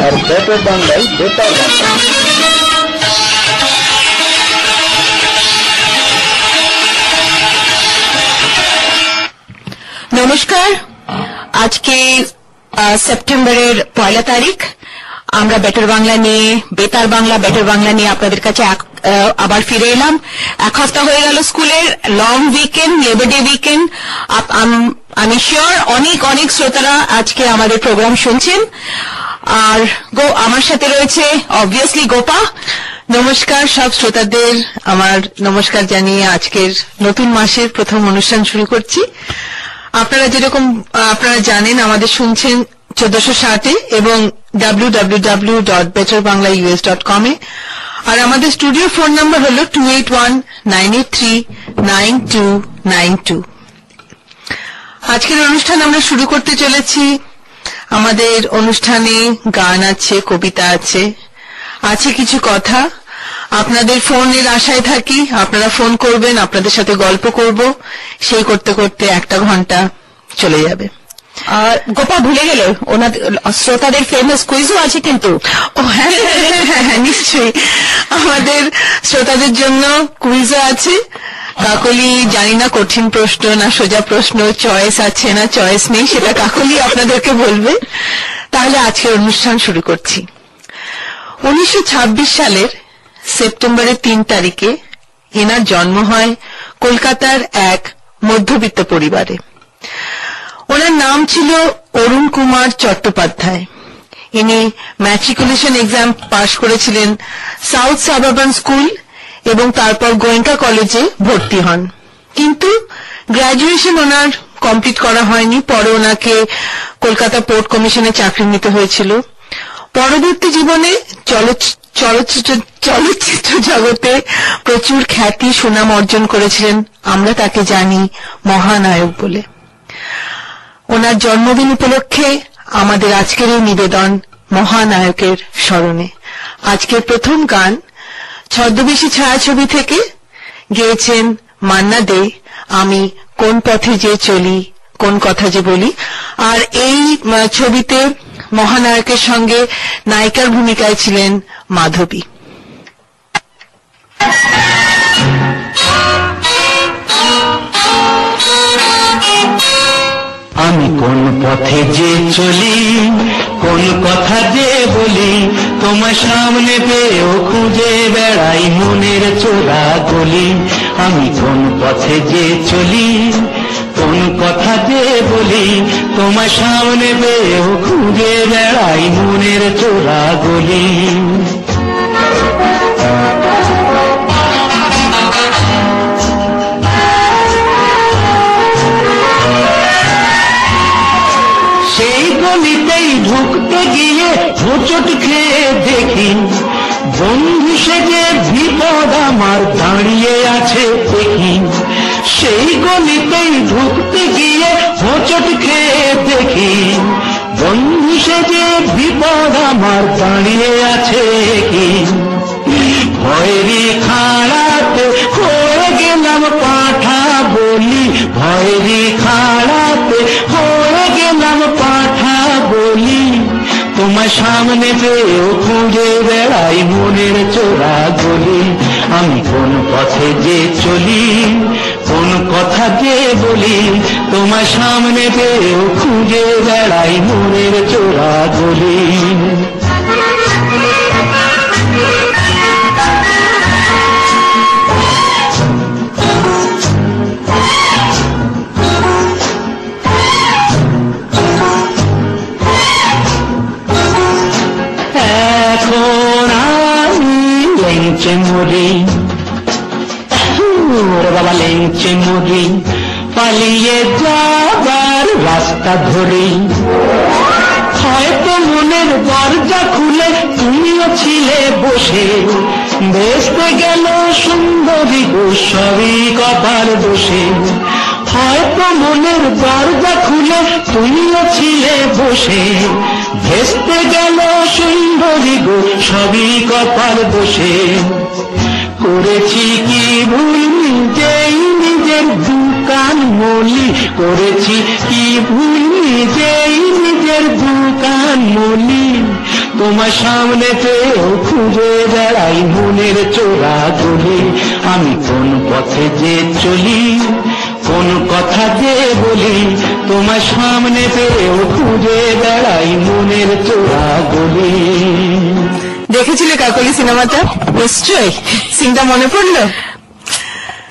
আর better বাংলায় বেতার বাংলা। নমস্কার, আজকে সেপ্টেম্বরের 1 তারিখ। আমরা বেটার বাংলা নিয়ে বেতার বাংলা নিয়ে আপনাদের কাছে আবার ফিরে এলাম। এক সপ্তাহ হয়ে গেল স্কুলের long weekend, labour day weekend. আমি শিওর অনেক শ্রোতারা আজকে আমাদের প্রোগ্রাম শুনছেন। আর আমার সাথে রয়েছে অবভিয়াসলি গোপা। নমস্কার সব শ্রোতাদের আমার নমস্কার জানিয়ে আজকের নতুন মাসের প্রথম অনুষ্ঠান শুরু করছি। আপনারা জানেন আমাদের শুনছেন 1460 এবং www.betterbanglaus.com এ। আর আমাদের স্টুডিও ফোন নাম্বার হল 2819839292। আজকের অনুষ্ঠান আমরা শুরু করতে চলেছি। আমাদের অনুষ্ঠানে গান আছে, কবিতা আছে কিছু কথা। আপনাদের ফোনের আশায় থাকি, আপনারা ফোন করবেন, আপনাদের সাথে গল্প করব। সেই করতে করতে 1 ঘন্টা চলে যাবে। গোপা ভুলে গেলে ওনাদের শ্রোতাদের ফেমাস কুইজও আছে কিন্তু। হ্যাঁ, নিশ্চয়ই আমাদের শ্রোতাদের জন্য কুইজও আছে। কাকলি জানি না কঠিন প্রশ্ন না সোজা প্রশ্ন, চয়েস আছে না চয়েস নেই, সেটা কাকলি আপনাদেরকে বলবে। তাহলে আজকের অনুষ্ঠান শুরু করছি। 1926 সালের সেপ্টেম্বরের 3 তারিখে এনার জন্ম হয় কলকাতার এক মধ্যবিত্ত পরিবারে। ওনার নাম ছিল অরুণ কুমার চট্টোপাধ্যায়। ইনি ম্যাট্রিকুলেশন এক্সাম পাশ করেছিলেন সাউথ সাবারবান স্কুল এবং তারপর গোয়েঙ্কা কলেজে ভর্তি হন। কিন্তু গ্র্যাজুয়েশন ওনার কমপ্লিট করা হয়নি। পরে ওনাকে কলকাতা পোর্ট কমিশনে চাকরি নিতে হয়েছিল। পরবর্তী জীবনে চলচ্চিত্র জগতে প্রচুর খ্যাতি সুনাম অর্জন করেছিলেন। আমরা তাকে জানি মহানায়ক বলে। ওনার জন্মদিন উপলক্ষে আমাদের আজকের এই নিবেদন মহানায়কের স্মরণে। আজকের প্রথম গান ছদ্মবেশী ছায়াছবি থেকে গেয়েছেন মান্না দে, আমি কোন পথে যে চলি কোন কথা যে বলি। আর এই ছবিতে মহানায়কের সঙ্গে নায়িকার ভূমিকায় ছিলেন মাধবী। আমি কোন পথে যে চলি কোন কথা যে বলি, তোমার সামনে পেয়েও খুঁজে বেড়াই মনের চোরা গলি। আমি কোন পথে যে চলি কোন কথা যে বলি, তোমার সামনে পেয়েও খুঁজে বেড়াই মনের চোরা গলি। সেই গলিতেই ঢুকতে গিয়ে হোঁচট খেয়ে দেখি, বন্ধু সেজে বিপদ আমার দাঁড়িয়ে আছে দেখি। সেই গলিতেই ঢুকতে গিয়ে হোঁচট খেয়ে দেখি, বন্ধু সেজে বিপদ আমার দাঁড়িয়ে আছে কি। ভয়েরই খাড়াতে হয়ে গেলাম পাঁঠা বলি, ভয়েরই খাড়াতে হয়ে গেলাম পাঁঠা বলি। তোমার সামনে পেয়েও খুঁজে বেড়াই মনের চোরা গলি। আমি কোন পথে যে চলি কোন কথা যে বলি, তোমার সামনে পেয়েও খুঁজে বেড়াই মনের চোরা গলি। লেংচে মরি বাবা লেংচে মরি, পালিয়ে যাবার রাস্তা ধরি। হয়তো মনের দরজা খুলে তুমিও ছিলে বসে, বেসতে গেল সুন্দরী গো সবই কপাল দোষে। হয়তো মনের দরজা খুলে তুমিও ছিলে বসে, ভেস্তে গেল সুন্দরী গো সবই কপাল দোষে। করেছি কি ভুল নিজেই নিজের দুকান মলি, করেছি কি ভুল নিজেই নিজের দুকান মলি। তোমার সামনে পেয়েও খুঁজে বেড়াই মনের চোরা গলি। আমি কোন পথে যে চলি, কোন কথা যে বলি, তোমার সামনে পেয়েও খুঁজে বেড়াই মনের চোরা গলি। দেখেছিলে কাকলি সিনেমাটা? নিশ্চয়ই। সিনটা মনে পড়লো?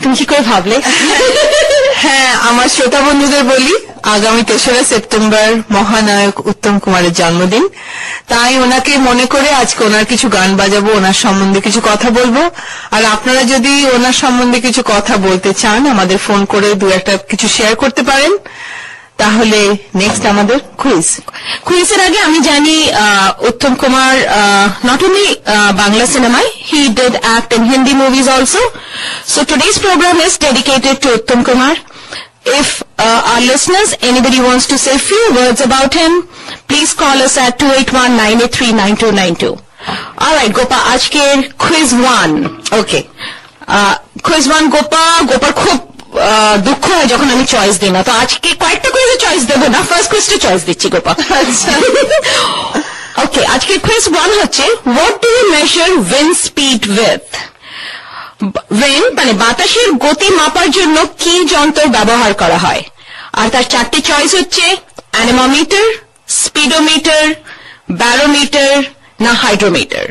তুমি কি করে ভাবলে? হ্যাঁ, আমার শ্রোতা বন্ধুদের বলি, আগামী 3রা সেপ্টেম্বর মহানায়ক উত্তম কুমারের জন্মদিন। তাই ওনাকে মনে করে আজকে ওনার কিছু গান বাজাবো, ওনার সম্বন্ধে কিছু কথা বলবো। আর আপনারা যদি ওনার সম্বন্ধে কিছু কথা বলতে চান, আমাদের ফোন করে দু একটা কিছু শেয়ার করতে পারেন। তাহলে নেক্সট আমাদের কুইজের আগে আমি জানি Uttam Kumar not only Bangla cinema, he did act in Hindi movies also. So today's program is dedicated to Uttam Kumar. If our listeners, anybody wants to say a few words about him, please call us at 281-983-9292. Alright, Gopa, আজকের quiz 1. ওকে। quiz 1 গোপার খুব দুঃখ হয় যখন আমি choice দিই না, তো আজকে কয়েকটা কুইজে চয়েস দেবো না, ফার্স্ট কুইজটা চয়েস দিচ্ছি গোপা। ওকে, আজকে কুইজ 1 হচ্ছে what do you measure wind speed with? Wind মানে বাতাসের গতি মাপার জন্য কি যন্ত্র ব্যবহার করা হয়? আর তার 4টি চয়েস হচ্ছে অ্যানেমোমিটার, স্পিডোমিটার, ব্যারোমিটার না হাইড্রোমিটার।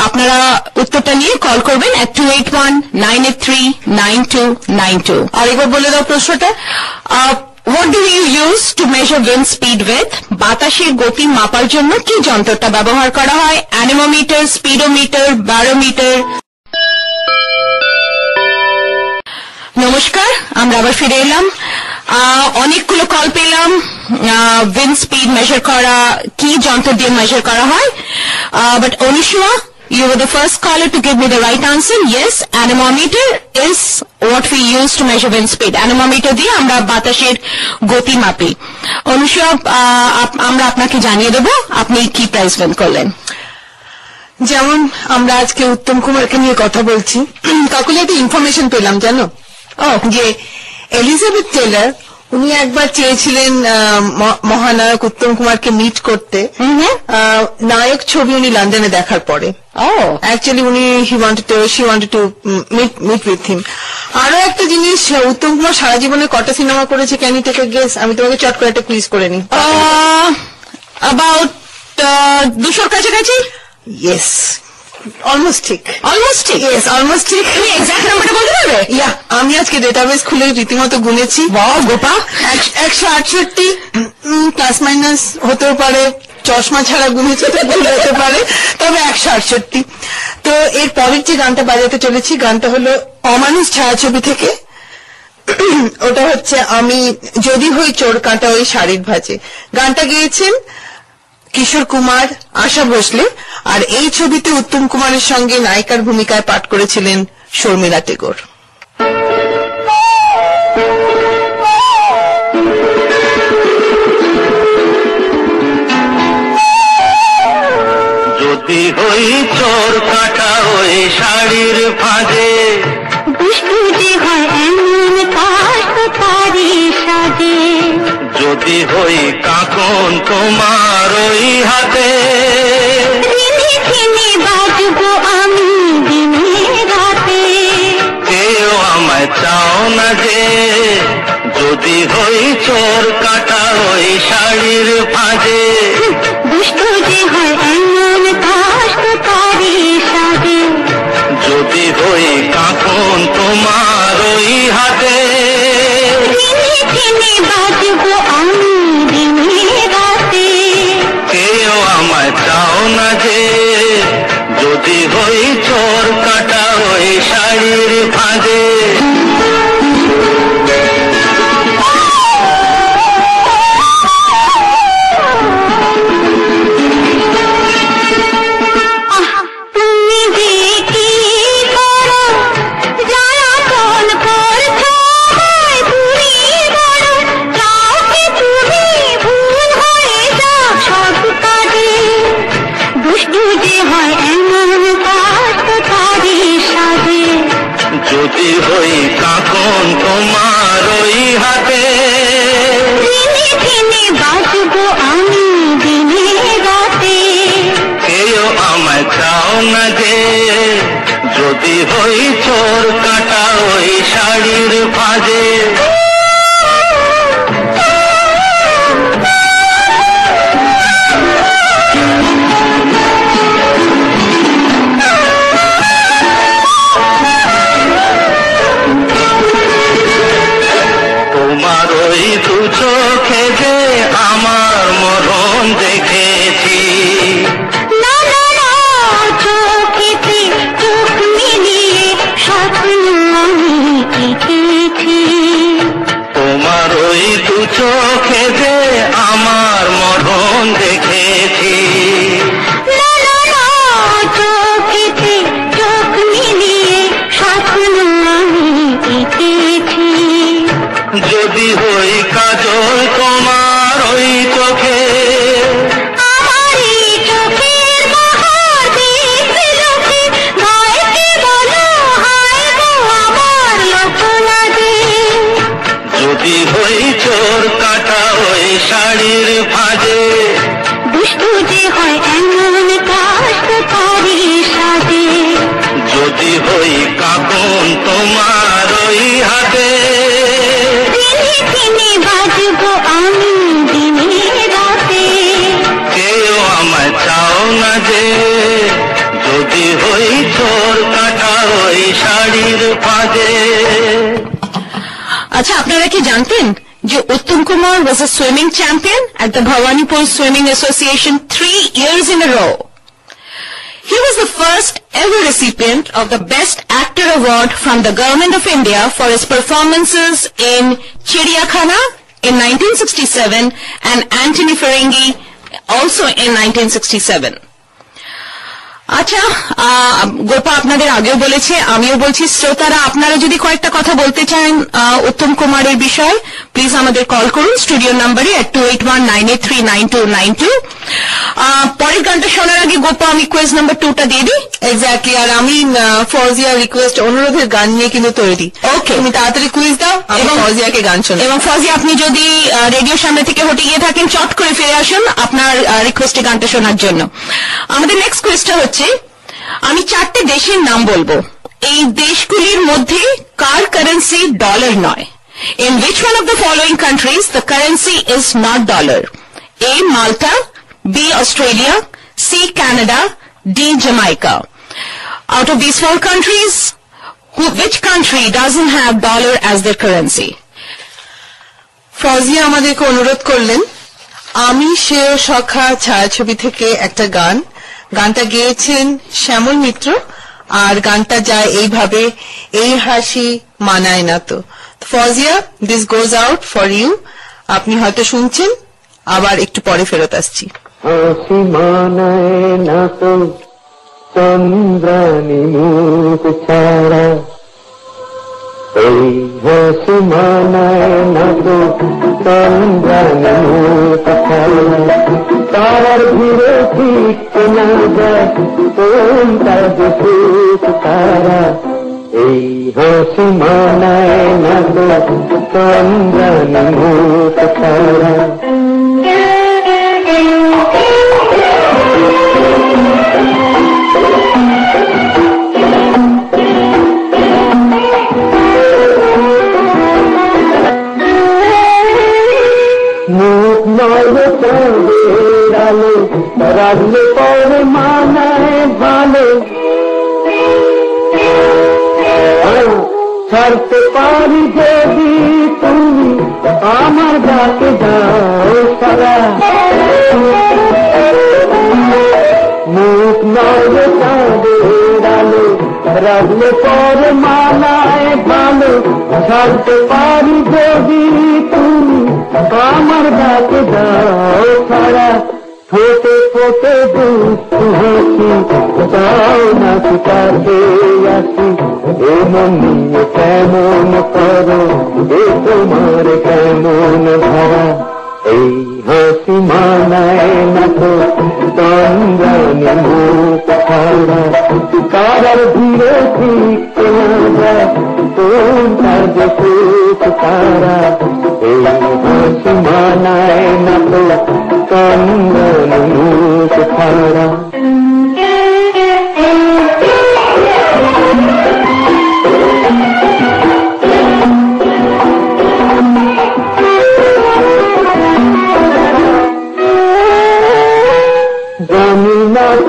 আপনারা উত্তরটা নিয়ে কল করবেন at 281-983-9292। আরেকবার বলে দাও প্রশ্নটা। What do you use to measure wind speed with? বাতাসের গতি মাপার জন্য কি যন্ত্রটা ব্যবহার করা হয়? অ্যানেমোমিটার, স্পিডোমিটার, ব্যারোমিটার। নমস্কার, আমরা আবার ফিরে এলাম। অনেকগুলো কল পেলাম উইন্ড স্পিড মেজার করা কি যন্ত্র দিয়ে মেজার করা হয়, but অনুষ্মা, you were the first caller to give me the right answer. Yes, anemometer is what we use to measure wind speed. anemometer দিয়ে আমরা বাতাসের গতি মাপি। অনুষ্মা, আমরা আপনাকে জানিয়ে দেব আপনি কি প্রাইজ উইন করলেন। যেমন আমরা আজকে উত্তম কুমারকে নিয়ে কথা বলছি, কাকুলি একটা ইনফরমেশন পেলাম জানো, যে এলিজাবেথ টেলর উনি একবার চেয়েছিলেন মহানায়ক উত্তম কুমারকে মিট করতে, নায়ক ছবি উনি লন্ডনে দেখার পরে। অ্যাকচুয়ালি উনি she wanted to meet with him. আরো একটা জিনিস, উত্তম কুমার সারা জীবনে কটা সিনেমা করেছে, can you take a guess? আমি তোমাকে চট করে একটা কুইজ করে নিই। About 200 কাছাকাছি। ইয়েস, অলমোস্ট ঠিক। অলমোস্ট ঠিক? ইয়েস, অলমোস্ট ঠিক। তুমি এক্সাক্ট নাম্বারটা বলতে পারবে? ইয়া, আমি আজকে ডেটাবেস খুলে রীতিমতো গুনেছি। বাহ গোপা, 168 প্লাস মাইনাস হতেও পারে, চশমা ছাড়া গুনেছে তো ভুল হতে পারে, তবে 168। তো এর পরের যে গানটা বাজাতে চলেছি, গানটা হলো অমানুষ ছায়াছবি থেকে। ওটা হচ্ছে আমি যদি হই চোর কাঁটা ওই শাড়ির ভাঁজে। গানটা গেয়েছেন কিশোর কুমার, আশা ভোসলে। আর এই ছবিতে উত্তম কুমারের সঙ্গে নায়িকার ভূমিকায় পাঠ করেছিলেন শর্মিলা টেগোর। যদি হই চোর কাটা ওই শাড়ির ফাঁদে, দুষ্টু যে হয় এমন কাষ্ট তারি সাজে, যদি হই কাকন তোমার ওই হাতে, দিনে দিনে বাজবো আমি দিনে রাতে, কেউ আমায় চাও না যে, যদি হই চোর কাটা ওই শাড়ির ফাঁদে, দুষ্টু যে হয় এমন কাষ্ট তারি সাজে, যদি হই কাকন তোমার ওই হাতে, দিনে দিনে বাজবো আমি দিনে রাতে, কেউ আমায় চাও না যে, যদি হই চোর কাটা ওই শাড়ির ফাঁদে। তুমি যে কি করো জ্বালাতন করছো, তুমি বড় কাউকে তুমি ভুল হয়ে যাও সব কাজে, দুষ্টু যে হয় এমন কাষ্ট তারি সাজে, যদি হই কাকন তোমার ওই হাতে, দিনে দিনে বাজবো আমি দিনে রাতে, না যে যদি হই চোর কাটা ওই শাড়ির ফাঁদে। তোমার ওই দু চোখে যে আমার মরণ দেখেছি। না না না চোখেতে চোখ মিলিয়ে স্বপ্ন আমি এঁকেছি। তোমার ওই দু চোখে যে আমার মরণ দেখেছি। না না না চোখেতে চোখ মিলিয়ে স্বপ্ন আমি এঁকেছি। যদি হই কাজল তোমার ওই চোখে, আমার এই চোখের বাহার দেখবে লোকে, গায়েতে বলো হায় গো আমার লোক লাগে। যদি হই চোর কাটা ওই শাড়ির ফাঁদে। দুষ্টু যে হয় এমন কাষ্ট তারি সাজে। যদি হই কাঁপন তোমার ওই হাতে। দিনে দিনে বাজবো আমি দিনে রাতে। কেউ আমায় চাও না যে যদি হই চোর কাটা ওই শাড়ির ফাঁদে। আচ্ছা, আপনারা কি জানতেন যে Uttam Kumar was a swimming champion at the Bhawanipur Swimming Association 3 years in a row. He was the first ever recipient of the Best Actor Award from the Government of India for his performances in Chiriyakhana in 1967 and Antony Ferengi also in 1967. আচ্ছা, গোপা আপনাদের আগেও বলেছে, আমিও বলছি, শ্রোতারা আপনারা যদি কয়েকটা কথা বলতে চান উত্তম কুমারের বিষয়, প্লিজ আমাদের কল করুন স্টুডিও নাম্বারে 2819839292। পরের গানটা শোনার আগে গোপা আমি কুইজ নাম্বার 2টা দিয়ে দিই। এক্স্যাক্টলি, আর আমি ফৌজিয়ার রিকোয়েস্ট অনুরোধের গান নিয়ে কিন্তু তৈরি। ওকে, তুমি তাড়াতাড়ি কুইজ দাও, এবং ফৌজিয়াকে গান শোনো। এবং ফৌজিয়া, আপনি যদি রেডিও সামনে থেকে হটে গিয়ে থাকেন, চট করে ফিরে আসুন আপনার রিকোয়েস্টে গানটা শোনার জন্য। আমাদের নেক্সট কুইজটা হচ্ছে, আমি 4টে দেশের নাম বলবো, এই দেশগুলির মধ্যে কার কারেন্সি ডলার নয়। In which one of the following countries the currency is not dollar? A. Malta, B. Australia, C. Canada, D. Jamaica. Out of these 4 countries, which country doesn't have dollar as their currency? Fouzia আমাদেরকে অনুরোধ করলেন আমি সেও সখা ছায়াছবি থেকে একটা গান। গানটা গেয়েছেন শ্যামল মিত্র, আর গানটা যায় এইভাবে, এই হাসি মানায় না তো। Fauzia, this goes out for you. আপনি হয়তো শুনছেন, আবার একটু পরে ফেরত আসছি। হাসি মানায় না তো চন্দ্রানী মুখ ছাড়া, এই হাসি মানায় না তো চন্দ্রানী মুখ ছাড়া, তার ভিড়ে ঠিক না যায় কোনটা যে সুখ তারা, এই হাসি মানায় না তো চন্দ্রানী মুখ ছাড়া। মুখ নয় চাঁদের আলো, রাখলে পরে মানায় ভালো, ছাড়তে পারি যদি তুমি আমার ডাকে যাও সারা। মুখ নয় চাঁদের আলো, রাখলে পরে মানায় ভালো, ছাড়তে পারি যদি তুমি আমার ডাকে যাও সারা। ফোটে ফোটে দুঃখ হাসি যাও না কাছে আসি, এমন নিয়ে কেমন করো, এ তোমার কেমন ধরা, এই হাসি মানায় না তো চন্দ্রানী মুখ ছাড়া, কারার ভিড়ে ঠিক না যায় কোনটা যে সুখ তারা, এই হাসি মানায় না তো চন্দ্রানী মুখ ছাড়া।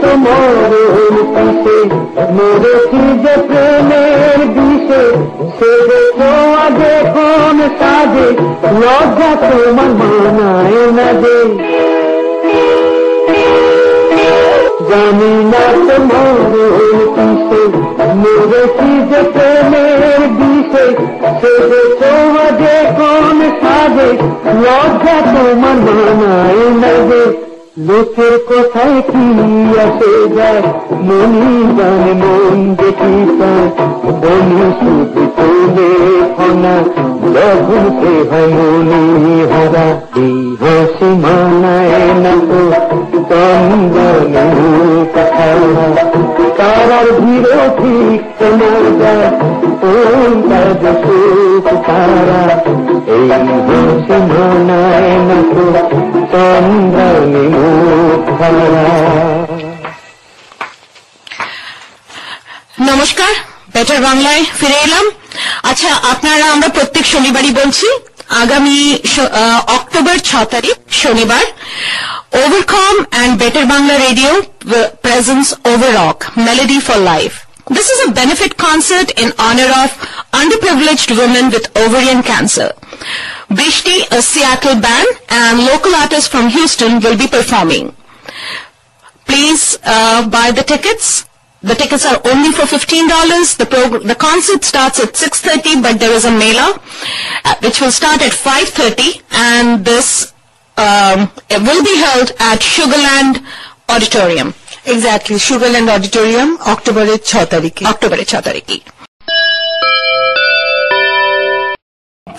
তো মরণ পিছে মরেছি যে প্রেমের বিষে সে দেখো আগে কোন সাজে লজ্জা তোমার মানায় না যে জানি না তো মরণ পিছে মরেছি যে প্রেমের বিষে সে দেখো আগে কোন সাজে লজ্জা তোমার মানায় না যে লোকের কোথায় কি আসে যায় মনি জানে মন দেখি পায় বনি শুধু তোলে ফনা যখন সে হয় মনি হারা এই হাসি মানায় না তো চন্দনে মুখারা তারার ভিড় ঠিক চেনা যায় কোনটার যে সুখ তারা এই হাসি মানায় না তো চন্দনে মুখারা। নমস্কার, বেটার বাংলায় ফিরে এলাম। আচ্ছা, আপনারা আমরা প্রত্যেক শনিবারই বলছি আগামী অক্টোবর 6 তারিখ শনিবার overcome and better Bangla radio presence ওভারঅক melody for life. This is a benefit concert in honor of underprivileged women with ovarian cancer. Brishti, a Seattle band, and local artists from Houston will be performing. Please buy the tickets. The tickets are only for $15. The concert starts at 6:30, but there is a mela which will start at 5:30, and this it will be held at Sugarland Auditorium. Exactly, Sugarland auditorium, অক্টোবরের 6 তারিখে।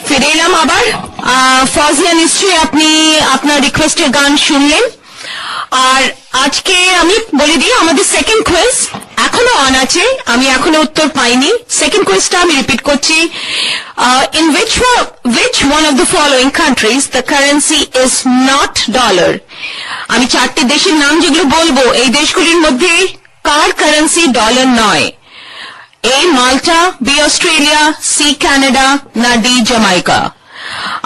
ফিরে এলাম আবার। ফজলা, নিশ্চয়ই আপনি আপনার রিকোয়েস্টের গান শুনলেন। আর আজকে আমি বলে দিই, আমাদের সেকেন্ড কুইজ এখনো অন আছে, আমি এখনো উত্তর পাইনি। সেকেন্ড কুইজটা আমি রিপিট করছি। In which one of the following countries the currency is not dollar? আমি 4টি দেশের নাম যেগুলো বলবো, এই দেশগুলির মধ্যে কার কারেন্সি ডলার নয়? এ মাল্টা, বি অস্ট্রেলিয়া, সি কানাডা, না ডি জামাইকা?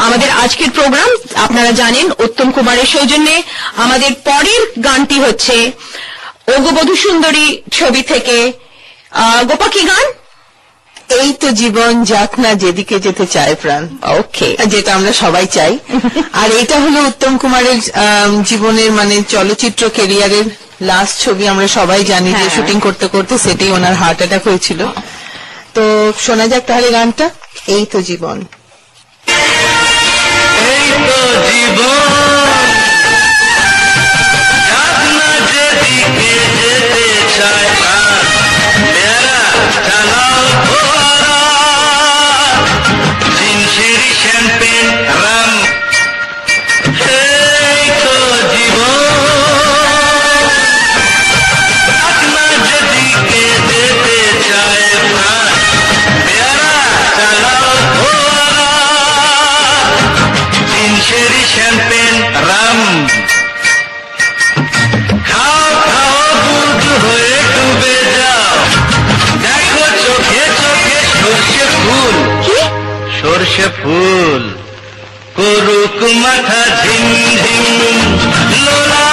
আমাদের আজকের প্রোগ্রাম আপনারা জানেন উত্তম কুমারের সৌজন্যে। আমাদের পরের গানটি হচ্ছে ওগবধূ সুন্দরী ছবি থেকে। গোপা, কি গান? এই তো জীবন, যাক না যেদিকে যেতে চায় প্রাণ। ওকে, যেটা আমরা সবাই চাই। আর এটা হলো উত্তম কুমারের জীবনের মানে চলচ্চিত্র ক্যারিয়ারের লাস্ট ছবি। আমরা সবাই জানি যে শুটিং করতে করতে সেটাই ওনার হার্ট অ্যাটাক হয়েছিল। তো শোনা যাক তাহলে গানটা, এই তো জীবন। এই তো জীবন, যাক না যেদিকে যেতে চায় প্রাণ, মেরা চালাও ফোয়ারা, জিনসেরি শ্যাম্পেন রাম। এই তো জীবন, যাক না যেদিকে যেতে চায় প্রাণ, মেরা চালাও ফোয়ারা, জিনসেরি শ্যাম্পেন রাম। খাও খাও বুট হয়ে ডুবে যাও, দেখো চোখে চোখে সর্ষে ফুল, সর্ষে ফুল করুক মাথা ঝিমঝিম, লোলা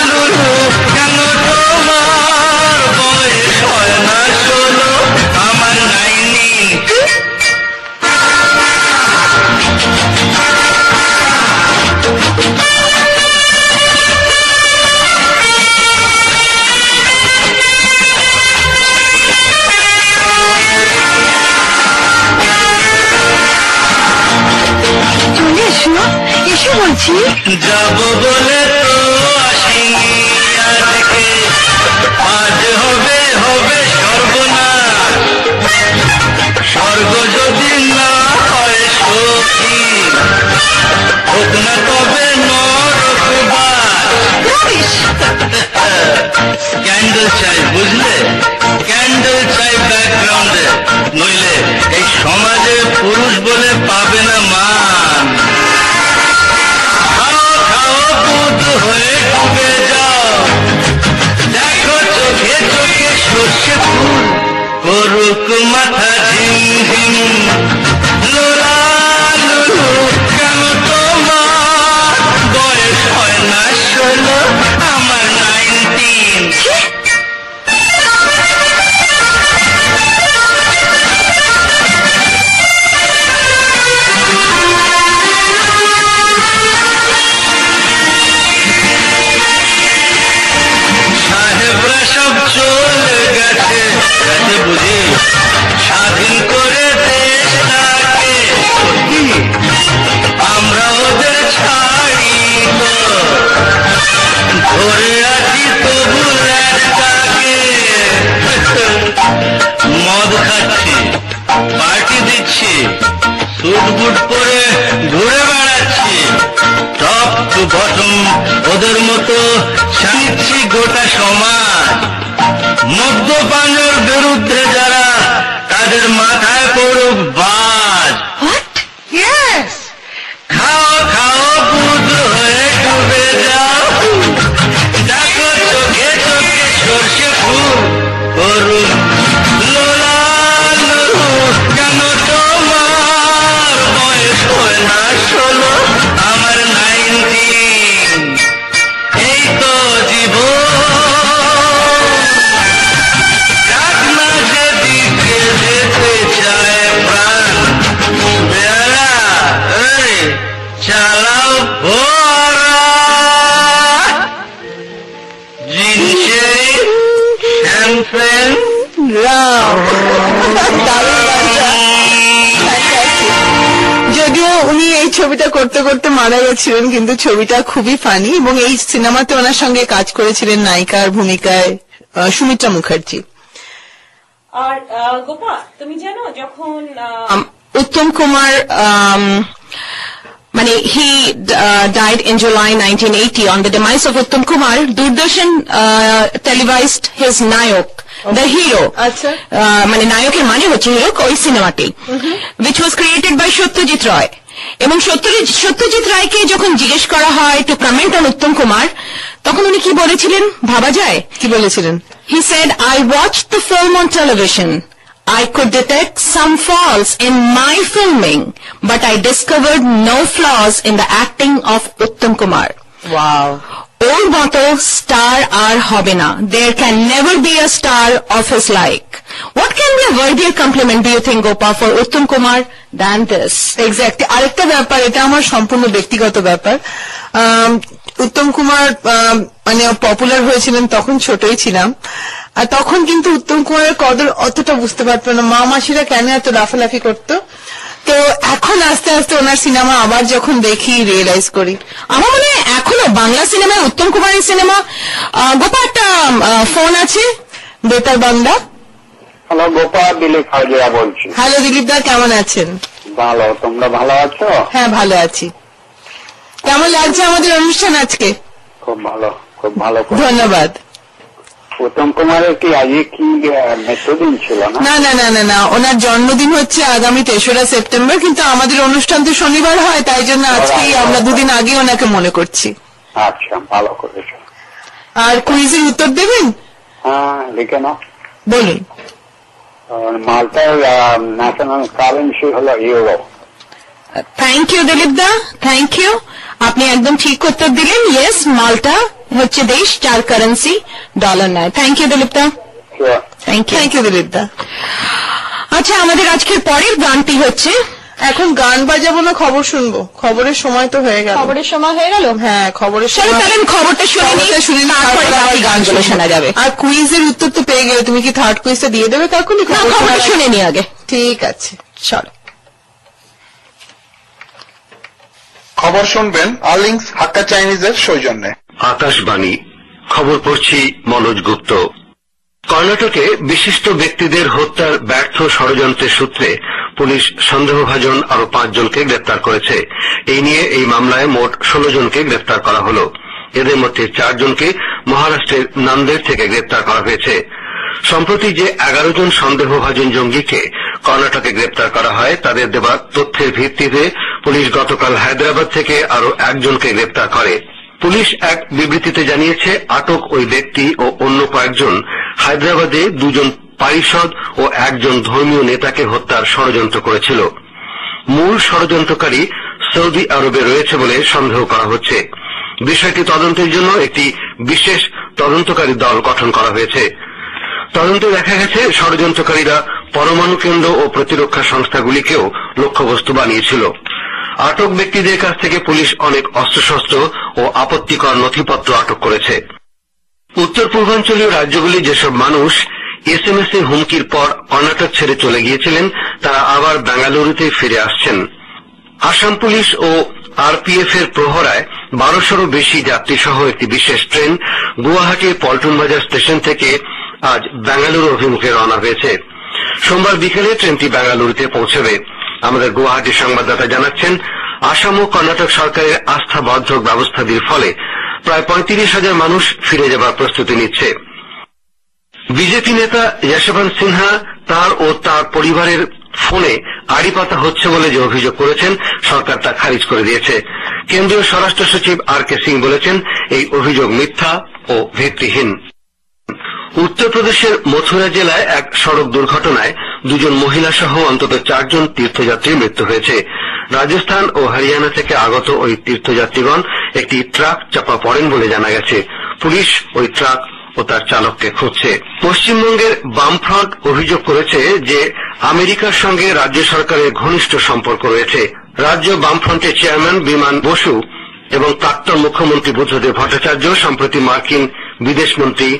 লুলু কেন তোমার বয়স হয় না 16, আমার 19। চলে এসো, এসে বলছি। যাব বলে তো আসিনি আজকে, আজ হবে হবে সর্বনাশ, স্বর্গ যদি না হয় সখী, হোক না তবে নরকবাস। ক্যান্ডেল চাই, বুঝলে, ক্যান্ডেল চাই ব্যাকগ্রাউন্ডে, নইলে এই সমাজে পুরুষ বলে পাবে না মান। খাও খাও বুধ হয়ে ডুবে যাও, দেখো চোখে চোখে সর্ষে ফুল করুক মাথা ঝিমঝিম, লোলা লুলু কেন তোমার বয়স হয় না 16, আমার 19। সমাজ। মদ্যপানের বিরুদ্ধে যারা, তাদের মাথায় পড়ুক বাজ। খাও খাও পুত্র হয়ে ডুবে যাও, দেখো চোখে চোখে সর্ষে ফুল করুন লোলালো। কেন তোমার বয়স হয় না 16, আমার 19। এই তো জীবন, যাক না যেদিকে যেতে চায় প্রাণ। বেলা এই চালাও ভরা জিনসে শ্যাম্পেন। যদিও উনি এই ছবিটা করতে করতে মারা গেছিলেন, কিন্তু ছবিটা খুবই ফানি, এবং এই সিনেমাতে ওনার সঙ্গে কাজ করেছিলেন নায়িকার ভূমিকায় সুমিত্রা মুখার্জি। আর গোপা, তুমি জানো যখন উত্তম কুমার মানে he died in July 1980, on the demise of Uttam Kumar, Doordarshan televised his Nayok, the hero. আচ্ছা। মানে নায়কের মানে হচ্ছে হিরো ওই সিনেমাটি, which was created by Satyajit Ray. এবং সত্যজিৎ রায়কে যখন জিজ্ঞেস করা হয় two comment on Uttam Kumar, তখন উনি কি বলেছিলেন ভাবা যায়? কি বলেছিলেন? He said, I watched the film on television. I could detect some faults in my filming, but I discovered no flaws in the acting of Uttam Kumar. Wow. ওর মতো স্টার আর হবে না। There can never be a star of his like. What can be a worthier compliment, do you think, Gopa, for Uttam Kumar than this? Exactly. আরেকটা ব্যাপার, এটা আমার সম্পূর্ণ ব্যক্তিগত ব্যাপার। উত্তম কুমার মানে পপুলার হয়েছিলেন তখন ছোটই ছিলাম, আর তখন কিন্তু উত্তম কুমারের কদর অতটা বুঝতে পারতাম না। মা মাসিরা কেন এত লাফালাফি করতো, তো এখন আস্তে আস্তে ওনার সিনেমা আবার যখন দেখি রিয়েলাইজ করি। আমার মনে হয় এখনো বাংলা সিনেমায় উত্তম কুমারের সিনেমা। গোপা, একটা ফোন আছে বেতার বাংলা। হ্যালো গোপা, দিলীপ হাজিরা বলছি। হ্যালো দিলীপ দা, কেমন আছেন? ভালো, তোমরা ভালো আছো? হ্যাঁ ভালো আছি। কেমন লাগছে আমাদের অনুষ্ঠান আজকে? খুব ভালো, খুব ভালো। ধন্যবাদ। উত্তম কুমারের কি আজকে কি মৃত্যুদিন ছিল না? না না না না না, ওনার জন্মদিন হচ্ছে আগামী 3রা সেপ্টেম্বর, কিন্তু আমাদের অনুষ্ঠান তো শনিবার হয়, তাই জন্য আজকেই আমরা দুদিন আগে ওনাকে মনে করছি। আচ্ছা, ভালো করেছো। আর কুইজের উত্তর দেবেন? হ্যাঁ, লিখে নাও। বলুন। মাল্টার ন্যাশনাল কারেন্সি হলো euro. Thank you Dilip da, thank you. আপনি একদম ঠিক উত্তর দিলেন। ইয়েস, মাল্টা হচ্ছে দেশ যার কারেন্সি ডলার নেয়। Thank you Dilip da, thank you. Thank you Dilip da. আচ্ছা, আমাদের আজকের পরের গানটি হচ্ছে, এখন গান বাজাবো না খবর শুনবো? খবরের সময় তো হয়ে গেল। খবরের সময় হয়ে গেল। হ্যাঁ, খবরের চলো সময়। তাহলে খবরটা শুনে তারপরে বাকি গানগুলো শোনা যাবে। আর কুইজের উত্তর তো পেয়ে গেলে, তুমি কি থার্ড কুইজটা দিয়ে দেবে কাকুনি? খবরটা শুনে নি আগে। ঠিক আছে, চলো। খবর শুনবেন আর্লিংস হাক্কা চাইনিজের সৌজন্যে। আকাশবাণী খবর পড়ছি মনোজ গুপ্ত। কর্ণাটকে বিশিষ্ট ব্যক্তিদের হত্যার ব্যর্থ ষড়যন্ত্রের সূত্রে পুলিশ সন্দেহভাজন আরো 5 জনকে গ্রেপ্তার করেছে। এই নিয়ে এই মামলায় মোট 16 জনকে গ্রেপ্তার করা হল। এদের মধ্যে 4 জনকে মহারাষ্ট্রের নান্দের থেকে গ্রেপ্তার করা হয়েছে। সম্প্রতি যে 11 জন সন্দেহভাজন জঙ্গিকে কর্ণাটকে গ্রেপ্তার করা হয়, তাদের দেওয়া তথ্যের ভিত্তিতে পুলিশ গতকাল হায়দ্রাবাদ থেকে আরো 1 জনকে গ্রেপ্তার করে। পুলিশ এক বিবৃতিতে জানিয়েছে, আটক ওই ব্যক্তি ও অন্য কয়েকজন হায়দ্রাবাদে 2 জন পারিষদ ও 1 জন ধর্মীয় নেতাকে হত্যার ষড়যন্ত্র করেছিল। মূল ষড়যন্ত্রকারী সৌদি আরবে রয়েছে বলে সন্দেহ করা হচ্ছে। বিষয়টি তদন্তের জন্য একটি বিশেষ তদন্তকারী দল গঠন করা হয়েছে। তদন্তে দেখা গেছে, ষড়যন্ত্রকারীরা পরমাণু কেন্দ্র ও প্রতিরক্ষা সংস্থাগুলিকেও লক্ষ্যবস্তু বানিয়েছিল। আটক ব্যক্তিদের কাছ থেকে পুলিশ অনেক অস্ত্রশস্ত্র ও আপত্তিকর নথিপত্র আটক করেছে। উত্তর পূর্বাঞ্চলীয় রাজ্যগুলি যেসব মানুষ এসএমএস এ হুমকির পর কর্ণাটক ছেড়ে চলে গিয়েছিলেন, তারা আবার বেঙ্গালুরুতে ফিরে আসছেন। আসাম পুলিশ ও আরপিএফ এর প্রহরায় 1200-রও বেশি যাত্রী সহ একটি বিশেষ ট্রেন গুয়াহাটির পল্টন বাজার স্টেশন থেকে আজ বেঙ্গালুরু অভিমুখে রওনা হয়েছে। সোমবার বিকেলে ট্রেনটি বেঙ্গালুরুতে পৌঁছবে। আমাদের গুয়াহাটির সংবাদদাতা জানাচ্ছেন, আসাম ও কর্ণাটক সরকারের আস্থাবর্ধক ব্যবস্থাদির ফলে প্রায় 35,000 মানুষ ফিরে যাবার প্রস্তুতি নিচ্ছে। বিজেপি নেতা যশবন্ত সিনহা তার ও তার পরিবারের ফোনে আড়ি পাতা হচ্ছে বলে যে অভিযোগ করেছেন, সরকার তা খারিজ করে দিয়েছে। কেন্দ্রীয় স্বরাষ্ট্র সচিব আর.কে সিং বলেছেন, এই অভিযোগ মিথ্যা ও ভিত্তিহীন। উত্তরপ্রদেশের মথুরা জেলায় এক সড়ক দুর্ঘটনায় 2 মহিলা সহ অন্তত 4 জন তীর্থযাত্রীর মৃত্যু হয়েছে। রাজস্থান ও হরিয়ানা থেকে আগত ওই তীর্থযাত্রীগণ একটি ট্রাক চাপা পড়েন বলে জানা গেছে। পুলিশ ওই ট্রাক ও তার চালককে খুঁজছে। পশ্চিমবঙ্গের বামফ্রন্ট অভিযোগ করেছে যে আমেরিকার সঙ্গে রাজ্য সরকারের ঘনিষ্ঠ সম্পর্ক রয়েছে। রাজ্য বামফ্রন্টের চেয়ারম্যান বিমান বসু এবং প্রাক্তন মুখ্যমন্ত্রী বুদ্ধদেব ভট্টাচার্য সম্প্রতি মার্কিন বিদেশমন্ত্রী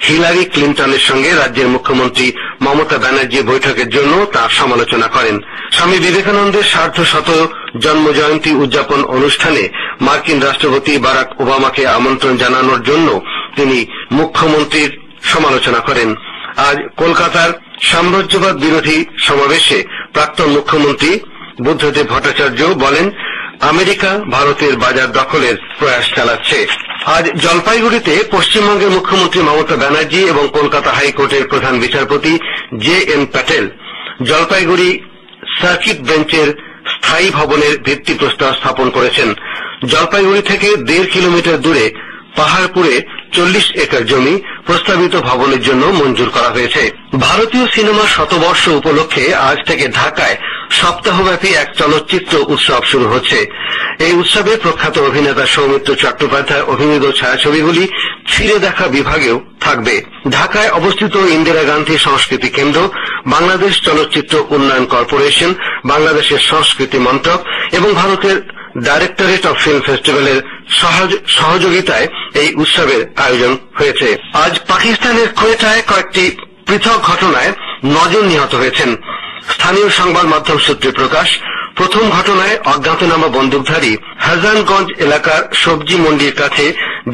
হিলারি ক্লিন্টনের সঙ্গে রাজ্যের মুখ্যমন্ত্রী মমতা ব্যানার্জির বৈঠকের জন্য তার সমালোচনা করেন। স্বামী বিবেকানন্দের 150 জন্মজয়ন্তী উদযাপন অনুষ্ঠানে মার্কিন রাষ্ট্রপতি বারাক ওবামাকে আমন্ত্রণ জানানোর জন্য তিনি মুখ্যমন্ত্রীর সমালোচনা করেন। আজ কলকাতার সাম্রাজ্যবাদ বিরোধী সমাবেশে প্রাক্তন মুখ্যমন্ত্রী বুদ্ধদেব ভট্টাচার্য বলেন, আমেরিকা ভারতের বাজার দখলের প্রয়াস চালাচ্ছে। আজ জলপাইগুড়িতে পশ্চিমবঙ্গের মুখ্যমন্ত্রী মমতা ব্যানার্জি এবং কলকাতা হাইকোর্টের প্রধান বিচারপতি জে.এন. প্যাটেল জলপাইগুড়ি সার্কিট বেঞ্চের স্থায়ী ভবনের ভিত্তিপ্রস্তর স্থাপন করেছেন। জলপাইগুড়ি থেকে 1.5 কিলোমিটার দূরে পাহাড়পুরে 40 একর জমি প্রস্তাবিত ভবনের জন্য মঞ্জুর করা হয়েছে। ভারতীয় সিনেমার শতবর্ষ উপলক্ষে আজ থেকে ঢাকায় সপ্তাহব্যাপী এক চলচ্চিত্র উৎসব শুরু হচ্ছে। এই উৎসবে প্রখ্যাত অভিনেতা সৌমিত্র চট্টোপাধ্যায় অভিনীত ছায়াছবিগুলি ফিরে দেখা বিভাগেও থাকবে। ঢাকায় অবস্থিত ইন্দিরা গান্ধী সংস্কৃতি কেন্দ্র, বাংলাদেশ চলচ্চিত্র উন্নয়ন কর্পোরেশন, বাংলাদেশের সংস্কৃতি মন্ত্রক এবং ভারতের ডাইরেক্টরেট অফ ফিল্ম ফেস্টিভ্যালের সহযোগিতায় এই উৎসবের আয়োজন হয়েছে। আজ পাকিস্তানের কোয়েটায় কয়েকটি পৃথক ঘটনায় 9 জন নিহত হয়েছেন। স্থানীয় সংবাদ মাধ্যম সূত্রে প্রকাশ, প্রথম ঘটনায় অজ্ঞাতনামা বন্দুকধারী হাসানগঞ্জ এলাকার সবজি মন্ডির কাছে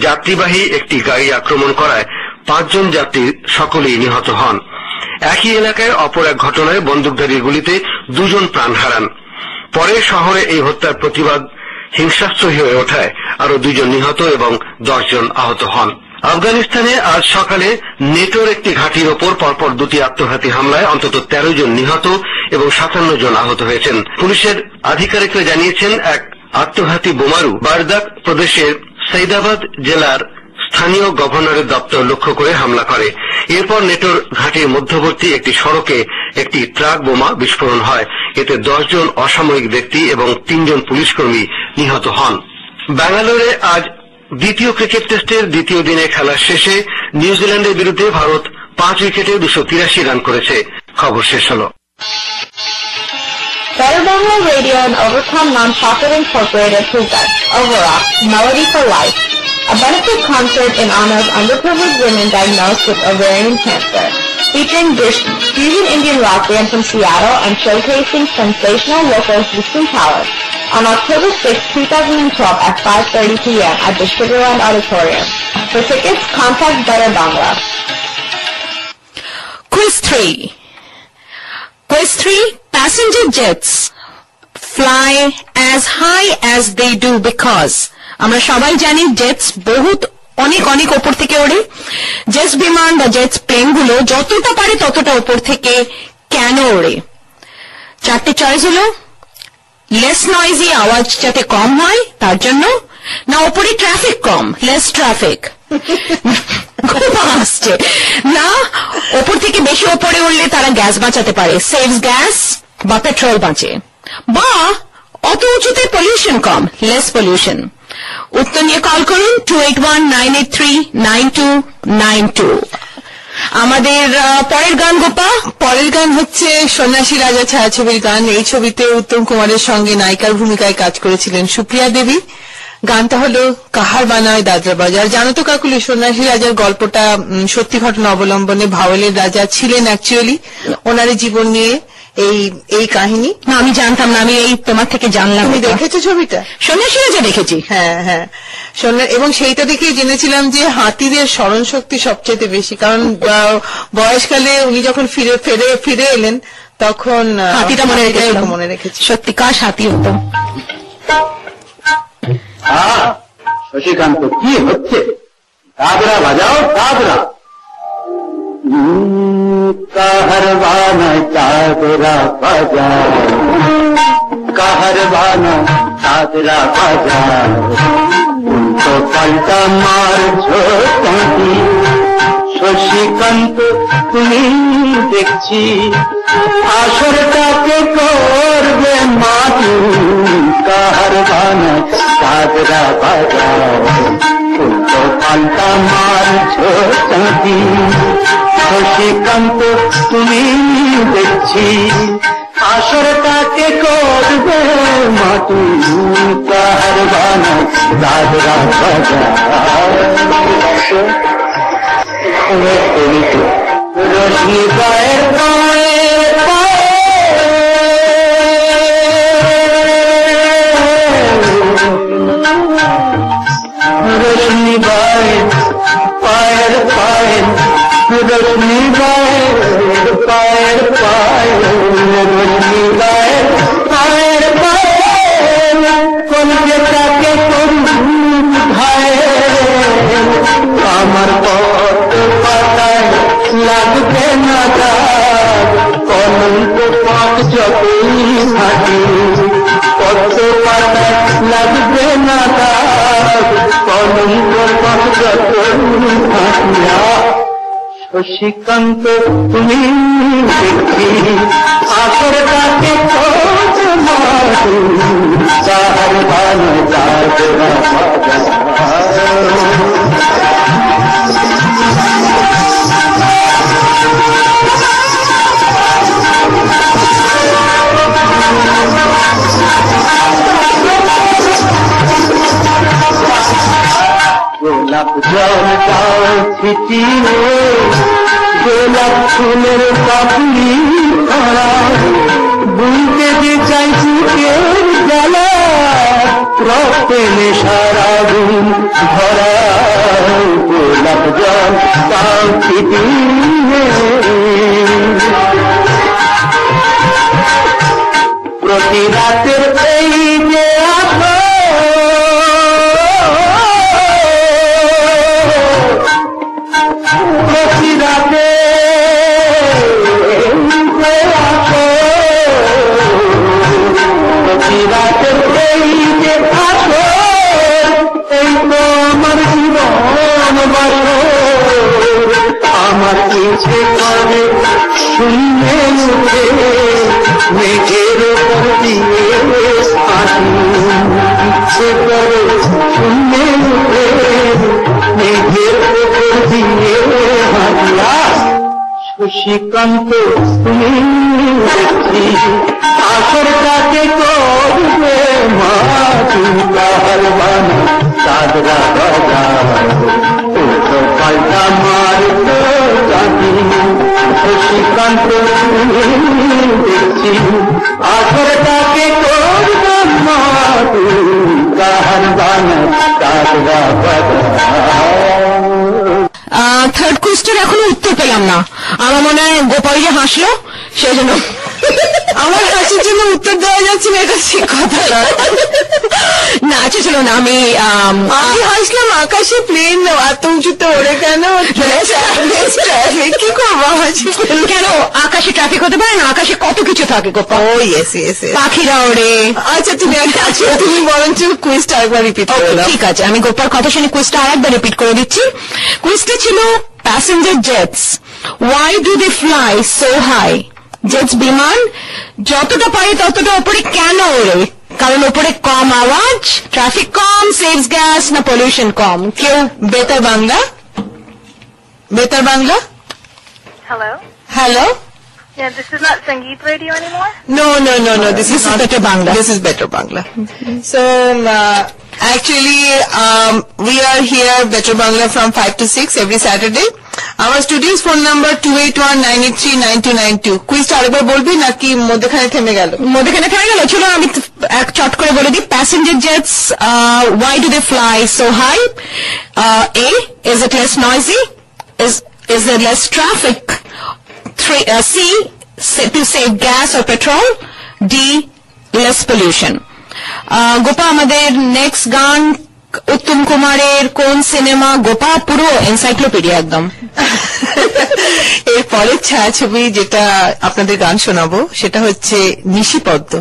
যাত্রীবাহী একটি গাড়ি আক্রমণ করায় 5 জন যাত্রী সকলেই নিহত হন। একই এলাকায় অপর এক ঘটনায় বন্দুকধারীর গুলিতে 2 জন প্রাণ হারান। পরে শহরে এই হত্যার প্রতিবাদ হিংসাত্মক হয়ে ওঠায় আরো 2 জন নিহত এবং 10 জন আহত হন। আফগানিস্তানে আজ সকালে নেটোর একটি ঘাঁটির ওপর পরপর 2টি আত্মঘাতী হামলায় অন্তত 13 জন নিহত এবং 57 জন আহত হয়েছেন। পুলিশের আধিকারিকরা জানিয়েছেন, এক আত্মঘাতী বোমারু বারদাক প্রদেশের সৈদাবাদ জেলার স্থানীয় গভর্নরের দপ্তর লক্ষ্য করে হামলা করে। এরপর নেটোর ঘাঁটির মধ্যবর্তী একটি সড়কে একটি ট্রাক বোমা বিস্ফোরণ হয়। এতে 10 জন অসামরিক ব্যক্তি এবং 3 জন পুলিশকর্মী নিহত হন। ব্যাঙ্গালোরে আজ দ্বিতীয় ক্রিকেট টেস্টের দ্বিতীয় দিনে খেলার শেষে নিউজিল্যান্ডের বিরুদ্ধে ভারত 5 উইকেটে 283 রান করেছে। খবর শেষ হল। Better Bangla Radio and Overcome Nonprofit Incorporated presents Overrock, Melody for Life, a benefit concert in honor of underprivileged women diagnosed with ovarian cancer, featuring fusion Indian rock band from Seattle and showcasing sensational local Houston talent on October 6, 2012 at 5:30 p.m. at the Sugarland Auditorium. For tickets, contact Better Bangla. Quiz 3. Quiz 3. Passenger jets fly as high as they do because আমরা সবাই জানি jets অনেক অনেক উপর থেকে ওড়ে। Jets বিমান বা জেটস প্লেনগুলো যতটা পারে ততটা উপর থেকে কেন ওড়ে? 4টে চয়েস হলো, লেস নয়েজি, আওয়াজ যাতে কম হয় তার জন্য, না উপরে ট্রাফিক কম, লেস ট্রাফিক, খুব আসছে, না ওপর থেকে বেশি ওপরে উঠলে তারা গ্যাস বাঁচাতে পারে, সেভস গ্যাস বা পেট্রোল বাঁচে, বা অত উঁচুতে পলিউশন কম, লেস পলিউশন। উত্তর নিয়ে কল করুন 2819839292। আমাদের পরের গান, গোপা, পরের গান হচ্ছে সন্ন্যাসী রাজা ছায়াছবির গান। এই ছবিতে উত্তম কুমারের সঙ্গে নায়িকার ভূমিকায় কাজ করেছিলেন সুপ্রিয়া দেবী। গানটা হলো কাহার বানায় দাদরা বাজার। জানো তো কাকুলি, সন্ন্যাসী রাজার গল্পটা সত্যি ঘটনা অবলম্বনে। ভাওয়ালের রাজা ছিলেন অ্যাকচুয়ালি, ওনার জীবন নিয়ে এই কাহিনী। না, আমি জানতাম না, আমি এই তোমার থেকে জানলাম। তুমি দেখেছো ছবিটা? সন্ন্যাসী রাজা দেখেছি। হ্যাঁ হ্যাঁ, এবং সেইটা দেখে জেনেছিলাম যে হাতিদের স্মরণ শক্তি সবচেয়ে বেশি, কারণ বয়সকালে উনি যখন ফিরে এলেন তখন হাতিটা মনে রেখেছি। সত্যিকার হাতি হতো। শশীকান্ত, কি হচ্ছে? দাদরা বাজাও, দাদরা। কাহারবানা দাদরা বাজাও, কাহারবানা দাদরা বাজাও, উল্টো পাল্টা মারছো কাঁদি। শশীকান্ত তুমি দেখছি আসরটাকে করবে মাটি। কাহারবানা দাদরা বাজাও, উল্টো পাল্টা মারছো চাঁদি। শশীকান্ত তুমি দেখছি আসরটাকে করবে মাটি। কাহারবানা দাদরা বাজাও। রশ্মি পায়ের পায়ের রশ্মি পায়ের পায়ের পায়ের রশ্মি পায়ের পায়ের পায়ের রশ্মি পায়ের পায়ের পায়ের কলকাতাকে করুন ভাই। আমার পথ পাতায় লাগবে না দাগ, কলঙ্ক পথ যতই হাঁটি। পথ পাতায় লাগবে না দাগ, কলঙ্ক পথ যতই হাঁটিয়া। শশীকান্ত তুমি দেখি আসরটাকে খোঁজ মাটি। কাহারবানা দাদরা বাজাও। গোলাপ জল দাও ছিটিয়ে, গোলাপ ফুলের পাপড়ি ভরা, বুনতে যে চাই সুখের জ্বালা, রক্তে নেশারা গুণ ভরা। গোলাপ জল দাও ছিটিয়ে, প্রতি রাতের এই যে আসো, প্রতি রাতে আসো, প্রতি রাতের এই যে আসো, এই তো আমার জীবন বাসো। আমার ইচ্ছে করে শূন্যে উঠে মেঘের উপর দিয়ে আসি। ইচ্ছে করে শূন্যে উঠে মেঘের উপর দিয়ে হাঁটিয়া। শশীকান্ত তুমি দেখছি আসরটাকে করবে মাটি। কাহারবানা দাদরা বাজাও, উল্টো পাল্টা মারতো চাঁদি। শশীকান্ত তুমি দেখছি আসরটাকে করবে মাটি। কাহারবানা দাদরা বাজাও। থার্ড কোয়েশ্চেন এখনো উত্তর পেলাম না। আমার মনে হয় গোপাল যে হাসলো সেজন্য আমার হাসির জন্য উত্তর দেওয়া যাচ্ছে না, এটা ঠিক কথা না। আচ্ছা চলো না, আমি হাসলাম। আকাশে প্লেন এত উঁচুতে ওড়ে কেন? কি করবো হাসি? কেন আকাশে ট্রাফিক হতে পারে না? আকাশে কত কিছু থাকে গোপাল। ও ইয়েস ইয়েস, পাখিরা ওড়ে। আচ্ছা তুমি তুমি বরঞ্চ কুইজটা একবার রিপিট করে দাও। ঠিক আছে, আমি গোপাল কথা শুনে কুইজটা আরেকবার রিপিট করে দিচ্ছি। কুইজটা ছিল passenger jets, why do they fly so high? Jets বিমান যতটা পারে ততটা উপরে কেন ওড়ে? কারণ উপরে কম আওয়াজ, ট্রাফিক কম, সেভস গ্যাস, না পলিউশন কম? কেউ বেতার বাংলা, বেতার Bangla. Hello? Hello? Yeah, this is not Sangeet Radio anymore? No. This is Better Bangla. This is Better Bangla. So, actually, we are here, Better Bangla, from 5 to 6 every Saturday. Our studio's phone number 281-983-9292. কুইজটা আরেকবার বলবি নাকি মধ্যখানে থেমে গেল? মধ্যখানে থেমে গেল। চলো আমি এক চট করে বলে দিই। Passenger jets, why do they fly so high? A, is it less noisy? Is there less traffic? C, to save gas or petrol. D, less pollution. Gopa, আমাদের নেক্সট গান উত্তম কুমারের কোন সিনেমা, গোপা পুরো এনসাইক্লোপিডিয়া একদম। এর পরের ছায়াছবি যেটা আপনাদের গান শোনাবো সেটা হচ্ছে নিশিপদ্ম।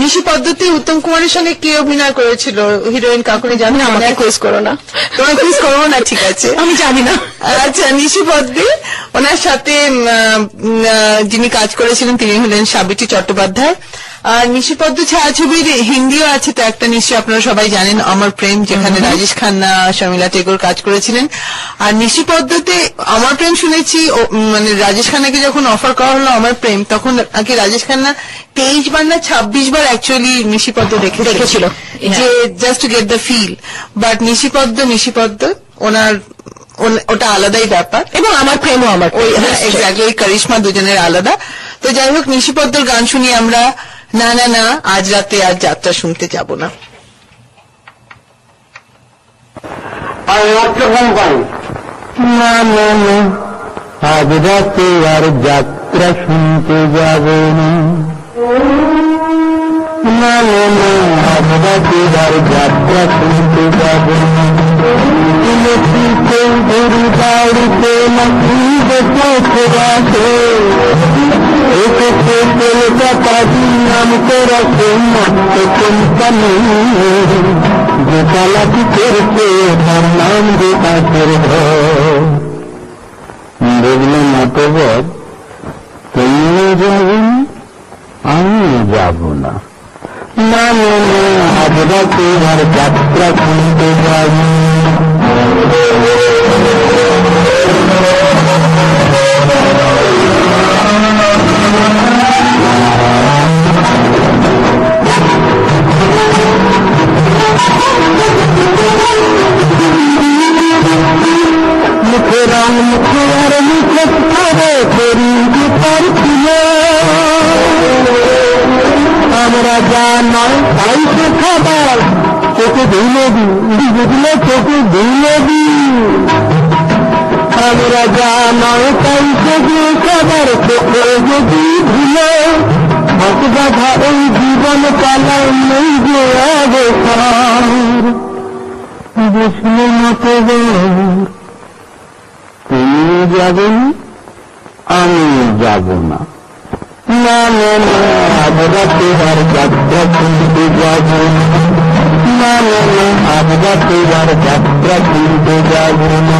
নিশিপদ্মতে উত্তম কুমারের সঙ্গে কে অভিনয় করেছিল? হিরোইন কাকুনি জানো? আমাকে কুইজ করো না। তোমার কুইজ করবো না, ঠিক আছে, আমি জানি না। আচ্ছা, নিশিপদ্মে ওনার সাথে যিনি কাজ করেছিলেন তিনি হলেন সাবিত্রী চট্টোপাধ্যায়। আর নিশিপদ্ম ছায়াছবির হিন্দিও আছে তো একটা, নিশ্চয়ই আপনারা সবাই জানেন, অমর প্রেম, যেখানে রাজেশ খান্না, শর্মিলা টেগোর কাজ করেছিলেন। আর নিশিপদ্মতে অমর প্রেম শুনেছি মানে রাজেশ খান্নাকে যখন অফার করা হলো অমর প্রেম, তখন আগে রাজেশ খান্না 23 বার না 26 বার অ্যাকচুয়ালি নিশিপদ্ম দেখেছিল, যে just to get the feel. But Nishipadma ওনার ওটা আলাদাই ব্যাপার, এবং আমার প্রেমও আমার এক্স্যাক্টলি ওই কারিশমা দুজনের আলাদা। তো যাই হোক, নিশিপদ্মর গান শুনি আমরা। না না না, আজ রাতে আর যাত্রা শুনতে যাব না। না না না, আজ রাতে আর যাত্রা শুনতে যাব না। না না না, আজ রাতে আর যাত্রা শুনতে যাব না। তুলসী চৌধুরী বাড়িতে নাকি বসে রাখে, এসেছে কলকাতার নাম করেছে মস্ত কোম্পানি, গোপালাটি করছে তার নাম গোপাসের ঘর। দেখলেন অতবর, তুমিও যাবেন আমিও যাব না। না না না, আজ রাতে আর যাত্রা শুনতে যাব না। মুখে রং মুখে আর মুখে করে করি তার ছিল, আমরা যা নয় তাই সে খাবার চোখে ধুলে দিই, বুঝলে চোখে ধুলে দিই। আমরা যা নয় তাই সে খাবার চোখে যদি ধুলে, হক বাধা এই জীবন পালায় নেই যে অবসর। বুঝলে মতো তুমি যাবেন আমি যাব না। না না না, আজ রাতে আর যাত্রা শুনতে যাব না। না না না, আজ রাতে আর যাত্রা শুনতে যাব না।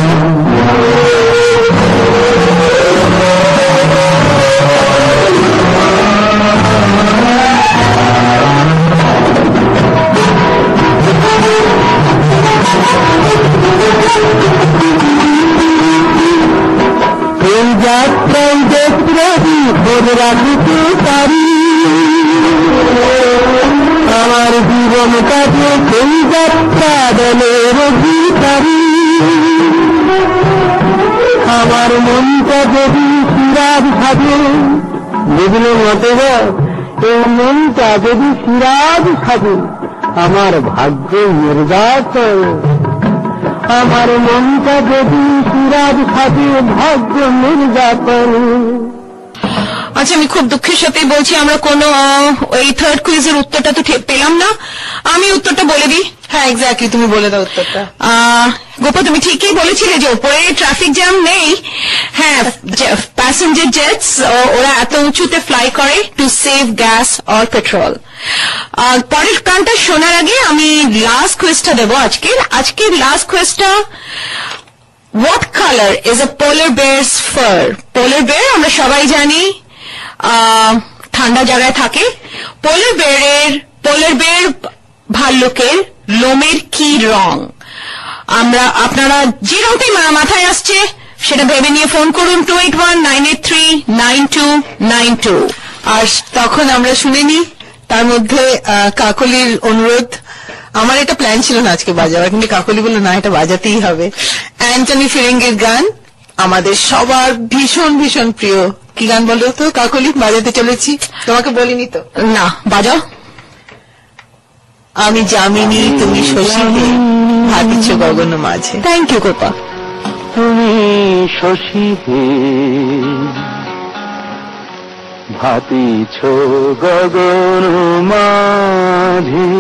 এই যাত্রায় দেখি খোঁজ রাখতে পারি, আমার জীবন কাছে সেই যাত্রা দলের অধিকারী। আমার মনটা যদি সিরাজ সাজে, বুঝলে মতে এই মনটা যদি সিরাজ সাজে, আমার ভাগ্য নির্বাচন। আমার মনটা যদি সিরাজ সাজে, ভাগ্য নির্যাতন। আচ্ছা, আমি খুব দুঃখের সাথেই বলছি আমরা কোনো ওই থার্ড কুইজের উত্তরটা তো পেলাম না। আমি উত্তরটা বলে দিই। হ্যাঁ, এক্স্যাক্টলি, তুমি বলে দাও উত্তরটা। গোপা, তুমি ঠিকই বলেছিলে যে ওপরে ট্রাফিক জ্যাম নেই। হ্যাঁ, প্যাসেঞ্জার জেটস ওরা এত উঁচুতে ফ্লাই করে to save gas or petrol. পরের গানটা শোনার আগে আমি লাস্ট কুইজটা দেবো আজকের লাস্ট কুইজটা, what colour is a polar bear's fur? Polar bear আমরা সবাই জানি ঠান্ডা জায়গায় থাকে। পোলার বেয়ার ভাল্লুকের লোমের কি রং? আপনারা যে রংটাই মাথায় আসছে সেটা ভেবে নিয়ে ফোন করুন 2819839292। আর তখন আমরা শুনে নি তার মধ্যে কাকলির অনুরোধ। আমার এটা প্ল্যান ছিল না আজকে বাজাবার, কিন্তু কাকলি বলল না, এটা বাজাতেই হবে। অ্যান্টনি ফিরিঙ্গের গান, আমাদের সবার ভীষণ ভীষণ প্রিয়। কি গান বলো তো কাকলি? বাজাতে চলেছি, তোমাকে বলিনি তো। না, বাজাও। আমি যামিনী তুমি শশী হে, ভাবিছ গগন মাঝে। Thank you Gopa. তুমি শশী হে, ভাবিছ গগন মাঝে,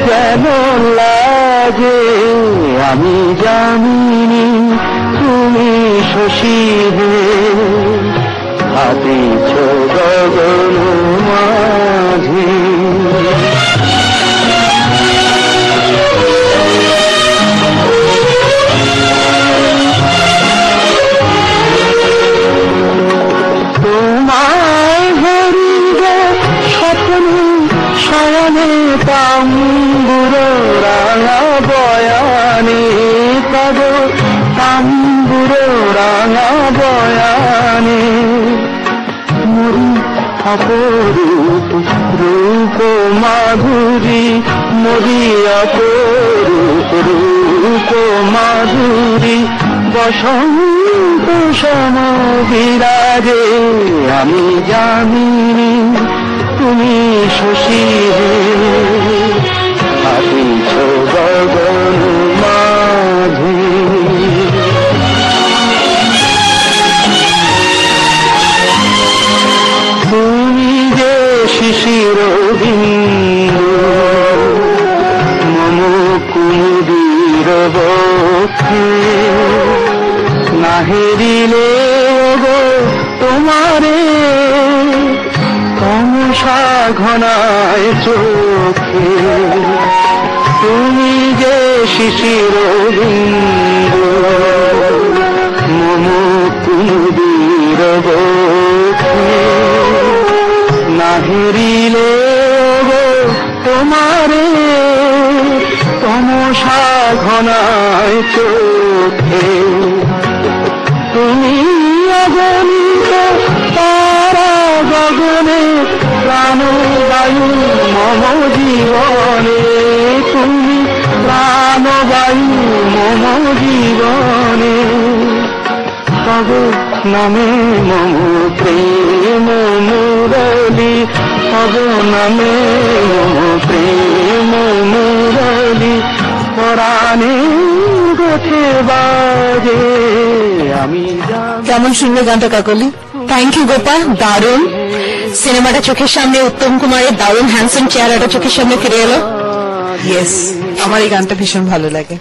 যেন লাগে আমি জানিনি তুমি শশীরে হাতিছ গগন মাঝে তোমায় হরিবে স্বপ্ন শয়নে তাম্বুর রাঙা বয়ানে তব তাম্বুর রাঙা বয়ানে মরি অপরূপ রূপ মাধুরী মরি অপরূপ রূপ মাধুরী বসন্ত সম বিরাজে আমি জানিনি তুমি শশীরে হাতিছ গগন মাঝে তুমি যে শিশির বিন্দু মম কুমুদির বক্ষে না হেরিলে গো তোমারে তমসা ঘনায় চোখে তুমি যে শিশির বিন্দু মম কুমুদির বক্ষে না হেরিলে গো তোমারে তমসা ঘনায় চোখে তুমি অগণিত তারা গগনে প্রাণবায়ু মম জীবনে তুমি প্রাণবায়ু মম জীবনে তব নামে মম প্রেম মুরলি তব নামে মম প্রেম মুরলি পরাণে গোঠে বাজে আমি কেমন শুনলে গানটা কাকলি? থ্যাংক ইউ গোপাল, দারুণ। সিনেমাটা চোখের সামনে, উত্তম কুমারের দারুণ হ্যান্ডসাম চেহারাটা চোখের সামনে ফিরে এলো। ইয়েস, আমার এই গানটা ভীষণ ভালো লাগে।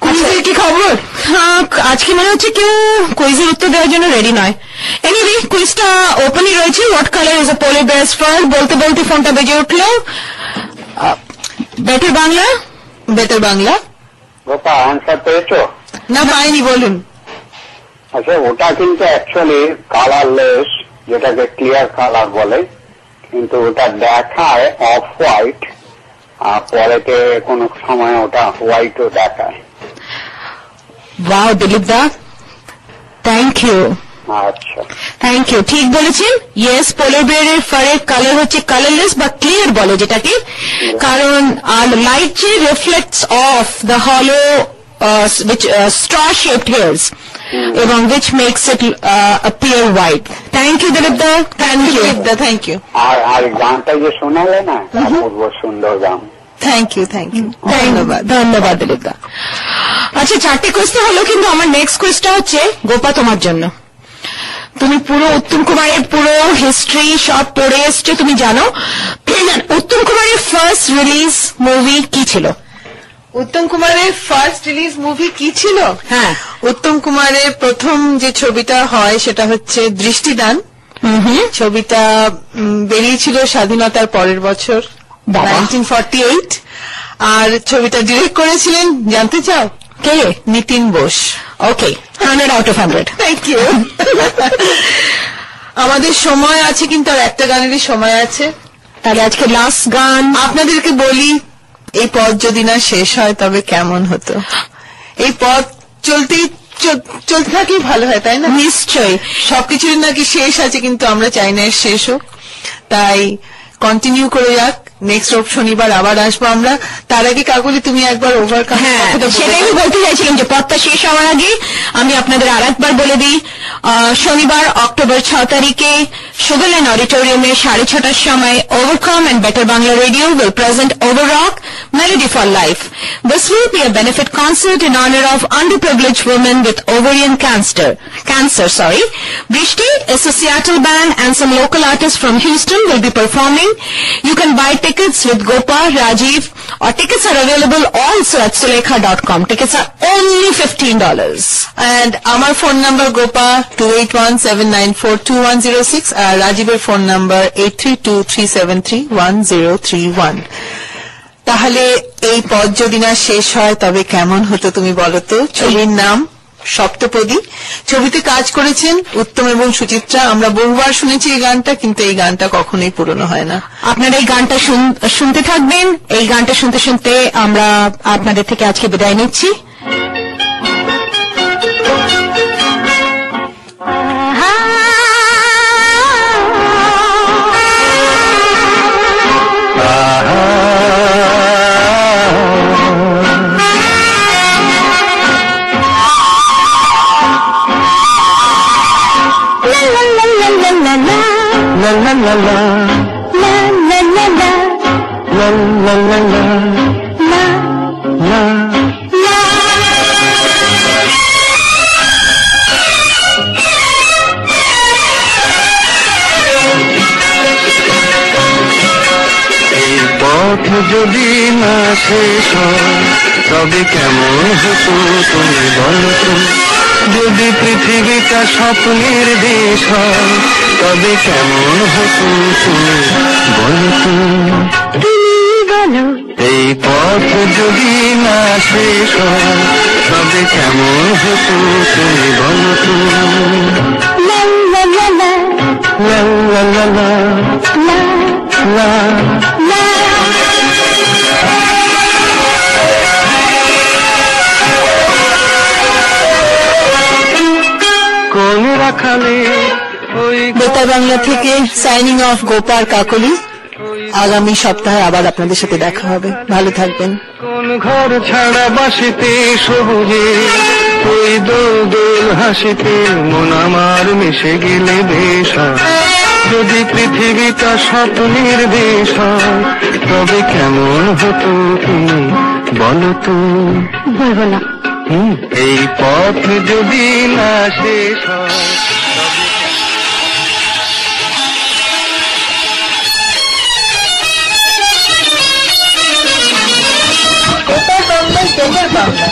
কুইজের কি খবর? আজকে মনে হচ্ছে কেউ কুইজের উত্তর দেওয়ার জন্য রেডি নয়। এনিওয়ে, কুইজটা ওপেনই রয়েছে। What colour is a polar bear's fur? বলতে বলতে ফোনটা বেজে উঠলো। Better Bangla, better Bangla. Gopa answer পেয়েছো? না, পাইনি, বলুন। আচ্ছা, ওটা কিন্তু অ্যাকচুয়ালি কালারলেস, যেটাকে ক্লিয়ার কালার বলে, কিন্তু ওটা দেখায় অফ হোয়াইট, আর পরেতে কোনো সময় ওটা হোয়াইটও দেখায়। Wow Dilip da, thank you. আচ্ছা, থ্যাংক ইউ, ঠিক বলেছেন। ইয়েস, পোলার বেয়ারের ফারের কালার হচ্ছে কালারলেস বা ক্লিয়ার বলে যেটাকে, কারণ লাইট যে রিফ্লেক্টস অফ দ্য হলো straw shaped hairs এবং which makes it appear white. Thank you Dilip da, thank you da, thank you. আর গানটা যে শোনালে না, অপূর্ব সুন্দর গান। থ্যাংক ইউ, থ্যাংক ইউ, ধন্যবাদ, ধন্যবাদ দিলীপ দা। আচ্ছা, 4টে কোয়েশ্চেন হলো, কিন্তু আমার নেক্সট কোয়েশ্চেন হচ্ছে গোপা তোমার জন্য। তুমি পুরো উত্তম কুমারের পুরো হিস্ট্রি সব পড়ে এসছে, তুমি জানো উত্তম কুমারের ফার্স্ট রিলিজ মুভি কি ছিল? উত্তম কুমারের ফার্স্ট রিলিজ মুভি কি ছিল? হ্যাঁ, উত্তম কুমারের প্রথম যে ছবিটা হয় সেটা হচ্ছে দৃষ্টিদান। ছবিটা বেরিয়েছিল স্বাধীনতার পরের বছর, 1948, আর ছবিটা ডিরেক্ট করেছিলেন, জানতে চাও কে? Nitin Bose. Okay, 100 out of 100। Thank you. আমাদের সময় আছে, কিন্তু আর একটা গানেরই সময় আছে। তাহলে আজকে লাস্ট গান আপনাদেরকে বলি, এই পথ যদি না শেষ হয় তবে কেমন হতো। এই পথ চলতে থাকেই ভালো হয়, তাই না? নিশ্চয়ই। সবকিছুর নাকি শেষ আছে, কিন্তু আমরা চাই না এর শেষ হোক, তাই কন্টিনিউ করে যাক। নেক্সট শনিবার আবার আসবো আমরা। তার আগে কাকুলি তুমি একবার ওভারকাম। হ্যাঁ, সেটাই আমি বলতে চাইছিলাম যে পথটা শেষ হওয়ার আগে আমি আপনাদের আরেকবার বলে দিই, শনিবার অক্টোবর 6 তারিখে সুগারল্যান্ড অডিটোরিয়ামে 6:30টার সময় overcome and better Bangla radio will present over rock Melody for Life. This will be a benefit concert in honor of underprivileged women with ovarian cancer. Brishti is a Seattle band and some local artists from Houston will be performing. You can buy tickets with Gopa, Rajiv, or tickets are available also at sulekha.com. Tickets are only $15. And আমার phone number Gopa 2817942106 আর রাজীবের phone number 8323731031। তাহলে এই পদ যদি না শেষ হয় তবে কেমন হতো তুমি বলো তো। ছবির নাম সপ্তপদী। ছবিতে কাজ করেছেন উত্তম এবং সুচিত্রা। আমরা বহুবার শুনেছি এই গানটা, কিন্তু এই গানটা কখনোই পুরনো হয় না। আপনারা এই গানটা শুনতে থাকবেন। এই গানটা শুনতে শুনতে আমরা আপনাদের থেকে আজকে বিদায় নিচ্ছি। যদি না শেষ হয় তবে কেমন হতো তুমি বলো তো। যদি পৃথিবীটা স্বপ্নের দেশ হয় তবে কেমন হতো তুমি বলো তো। এই পথ যদি না শেষ হয় তবে কেমন হতো তুমি বলো তো। লা লা লা লা লা লা। বেতার বাংলা থেকে সাইনিং অফ গোপাল কাকলি। আগামী সপ্তাহে আবার আপনাদের সাথে দেখা হবে। ভালো থাকবেন। কোন ঘর ছাড়া বাসিতে সবুজে ওই দোল দোল হাসিতে মন আমার মিশে গেলে বেশ। যদি পৃথিবীটা স্বপ্নের দেশ হয় তবে কেমন হতো তুমি বলো তো। বলবো না। এই পথ যদি না শেষ হয়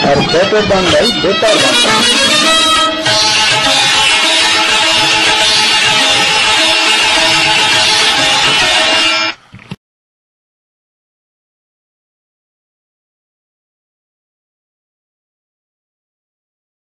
আর বেটার বাংলায় বেতার বাংলা।